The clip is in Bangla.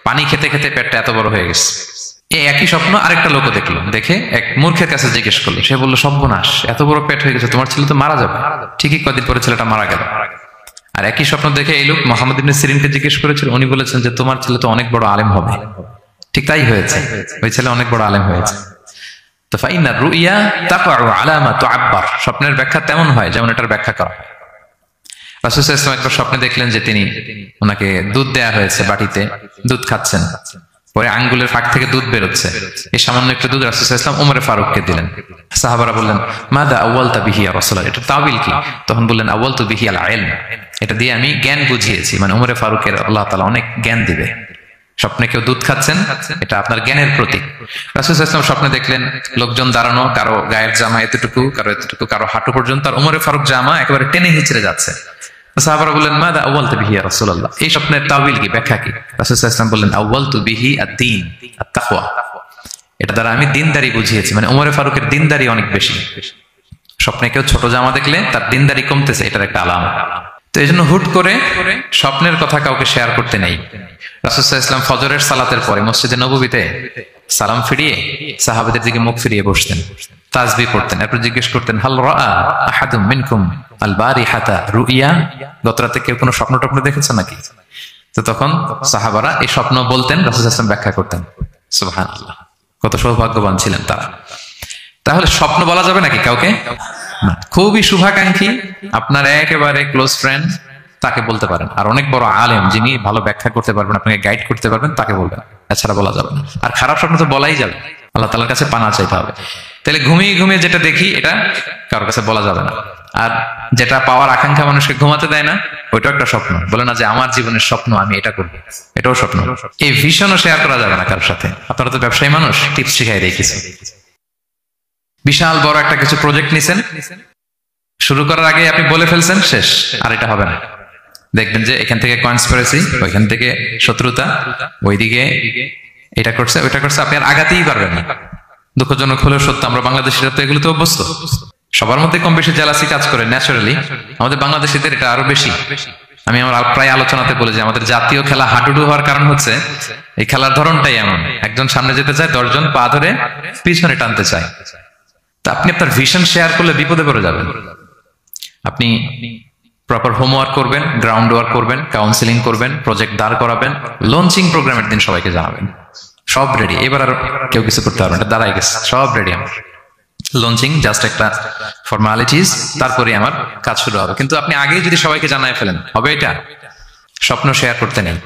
পানি খেতে খেতে পেটটা এত বড় হয়ে গেছে। এই একই স্বপ্ন আরেকটা লোকও দেখলো, দেখে এক মূর্খের কাছে জিজ্ঞেস করলো। সে বললো, সর্বনাশ, এত বড় পেট হয়ে গেছে, তোমার ছেলে তো মারা যাবে। ঠিকই কদিন পরে ছেলেটা মারা গেল। আর একই স্বপ্ন দেখে এই লোক মুহাম্মদ ইবনে সিরিনকে জিজ্ঞেস করেছিল, উনি বলেছেন যে তোমার ছেলে তো অনেক বড় আলেম হবে। ঠিক তাই হয়েছে, ওই ছেলে অনেক বড় আলেম হয়েছে। তো ফাইনা রুইয়া তাকউ আলা মা তুআব্বার, স্বপ্নের ব্যাখ্যা তেমন হয় যেমন এটার ব্যাখ্যা করা হয়। রাসূল সাল্লাল্লাহু আলাইহি ওয়াসাল্লাম একবার স্বপ্নে দেখলেন যে তিনি, ওনাকে দুধ দেয়া হয়েছে, বাটিতে দুধ খাচ্ছেন, পরে আঙ্গুলের ফাঁক থেকে দুধ বেরোচ্ছে। এই সামান্য একটু দুধ রাসূল সাল্লাল্লাহু আলাইহি ওয়াসাল্লাম উমরে ফারুককে দিলেন। সাহাবারা বললেন, মাদা আউয়ালতা বিহি ইয়া রাসূলুল্লাহ, এটা তাওয়িল কি? তখন বললেন, আউয়ালতু বিহি আল ইলম, এটা দিয়ে আমি জ্ঞান বুঝিয়েছি, মানে উমরে ফারুকের আল্লাহ তাআলা অনেক জ্ঞান দিবে। স্বপ্নে কেউ দুধ খাচ্ছেন, এটা আপনার জ্ঞানের প্রতীক। রাসূল সাল্লাল্লাহু আলাইহি ওয়াসাল্লাম স্বপ্নে দেখলেন লোকজন দাঁড়ানো, কারো গায়ের জামা এতটুকু, কারো এতটুকু, কারো হাঁটু পর্যন্ত, আর উমরে ফারুক জামা একেবারে টেনে হিচড়ে যাচ্ছে। সাহাবারা বললেন, মাদা আউয়ালতু বিহি ইয়া রাসূলুল্লাহ, এই স্বপ্নের তাওয়িল কি, ব্যাখ্যা কি? রাসূল সাল্লাল্লাহু আলাইহি ওয়াসাল্লাম বললেন, আউয়ালতু বিহি আদ-দীন আত-তাকওয়া, এটা দ্বারা আমি দিনদারি বুঝিয়েছি, মানে উমরে ফারুকের দিনদারি অনেক বেশি। স্বপ্নে কেউ ছোট জামা দেখলে তার দিনদারি কমতেছে, এটার একটা আলামত। তো এই জন্য হুট করে স্বপ্নের কথা কাউকে শেয়ার করতে নেই। রাসূল সাল্লাল্লাহু আলাইহি ওয়াসাল্লাম ফজরের সালাতের পরে মসজিদে নববীতে সালাম ফিরিয়ে সাহাবাদের দিকে মুখ ফিরিয়ে বসতেন, তাসবিহ পড়তেন, এরপর জিজ্ঞেস করতেন, হাল রাআ আহাদুম মিনকুম আল বারিহাতা রুইয়া, গত রাতে কেউ কোনো স্বপ্ন টপ্ন দেখেছে নাকি? তো তখন সাহাবারা এই স্বপ্ন বলতেন, রাসূল সাল্লাল্লাহু আলাইহি ওয়াসাল্লাম ব্যাখ্যা করতেন। সুবহানাল্লাহ, কত সৌভাগ্যবান ছিলেন তারা। তাহলে স্বপ্ন বলা যাবে নাকি কাউকে? খুবই শুভাকাঙ্ক্ষী, আপনার একেবারে ক্লোজ ফ্রেন্ড, তাকে বলতে পারেন। আর অনেক বড় আলেম যিনি ভালো ব্যাখ্যা করতে পারবেন, আপনাকে গাইড করতে পারবেন, তাকে বলবেন, এছাড়া বলা যাবে না। আর খারাপ স্বপ্ন তো বলাই যাবে, আল্লাহ তাআলার কাছে পানা চাইতে হবে। তাহলে ঘুমিয়ে ঘুমিয়ে যেটা দেখি এটা কারোর কাছে বলা যাবে না। আর যেটা পাওয়ার আকাঙ্ক্ষা মানুষকে ঘুমাতে দেয় না, ওইটাও একটা স্বপ্ন। বলে না যে আমার জীবনের স্বপ্ন আমি এটা করবো, এটাও স্বপ্ন। এই ভিশনও শেয়ার করা যাবে না কারোর সাথে। আপনারা তো ব্যবসায়ী মানুষ, টিপস শিখাই দেয় কিছু। বিশাল বড় একটা কিছু প্রজেক্ট নিছেন, শুরু করার আগে আপনি বলে ফেলছেন, শেষ, আর এটা হবে না। দেখবেন যে এখান থেকে কনস্পিরেসি, ওইখান থেকে শত্রুতা, ওইদিকে এটা করছে ওইটা করছে, আপনি আর আগাতেই পারবেন না। দুঃখজনক হলেও সত্য, আমরা বাংলাদেশিরা তো এগুলোতে অভ্যস্ত। সবার মধ্যে কম বেশি জেলাসি কাজ করে ন্যাচারালি, আমাদের বাংলাদেশিদের এটা আরো বেশি। আমি আমার প্রায় আলোচনাতে বলি যে আমাদের জাতীয় খেলা হাডুডু হওয়ার কারণ হচ্ছে এই খেলার ধরনটাই এমন, একজন সামনে যেতে চায়, 10 জন পা ধরে পিছনে টানতে চায়। তা আপনি আপনার ভিশন শেয়ার করলে বিপদে পড়ে যাবেন। আপনি প্রপার হোমওয়ার্ক করবেন, গ্রাউন্ড ওয়ার্ক করবেন, কাউন্সিলিং করবেন, প্রজেক্ট দাঁড় করাবেন, লঞ্চিং প্রোগ্রামের দিন সবাইকে জানাবেন, সব রেডি। এবার আর কেউ কিছু করতে পারবেন না, দাঁড়াই গেছে, সব রেডি আমার। লঞ্চিং জাস্ট একটা ফর্মালিটিস, তারপরে আমার কাজ শুরু হবে। কিন্তু আপনি আগেই যদি সবাইকে জানায় ফেলেন, হবে এটা? স্বপ্ন শেয়ার করতে নেই।